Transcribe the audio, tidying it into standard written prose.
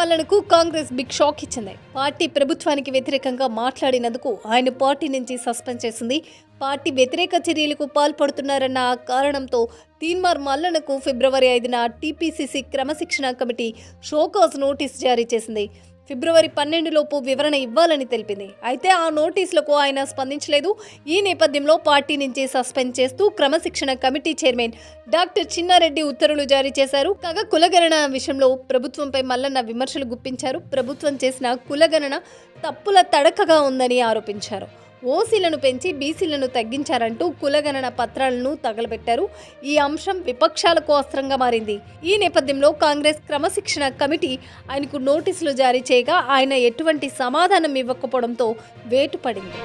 మల్లన్నకు Congress big shock ఇచ్చింది. Party ప్రభుత్వానికి వ్యతిరేకంగా మాట్లాడినందుకు ఆయన పార్టీ నుంచి సస్పెండ్ చేసింది. పార్టీ వ్యతిరేక చర్యలకు పాల్పడుతున్నారన్న కారణంతో తీన్మార్ మల్లన్నకు ఫిబ్రవరి 5న టీపీసీసీ క్రమశిక్షణ కమిటీ షోకాజ్ నోటీస్ జారీ చేసింది. ఫిబ్రవరి 12 లోపు వివరణ ఇవ్వాలని తెలిపింది. అయితే ఆ నోటీసులకు ఆయన స్పందించలేదు. ఈ నేపథ్యంలో పార్టీ నుంచి సస్పెండ్ చేస్తూ క్రమశిక్షణ కమిటీ చైర్మన్ డాక్టర్ చిన్నారెడ్డి ఉత్తర్వులు జారీ చేశారు. కాగా కులగణన విషయంలో ప్రభుత్వంపై మల్లన్న విమర్శలు గుప్పించారు. ప్రభుత్వం చేసిన కులగణన తప్పుల తడకగా ఉందని ఆరోపించారు. ఓసీలను పెంచి బీసీలను తగ్గించారంటూ కులగణన పత్రాలను తగలబెట్టారు. ఈ అంశం విపక్షాలకు అస్త్రంగా మారింది. ఈ నేపథ్యంలో కాంగ్రెస్ క్రమశిక్షణ కమిటీ ఆయనకు నోటీసులు జారీ చేయగా ఆయన ఎటువంటి సమాధానం ఇవ్వకపోవడంతో వేటు పడింది.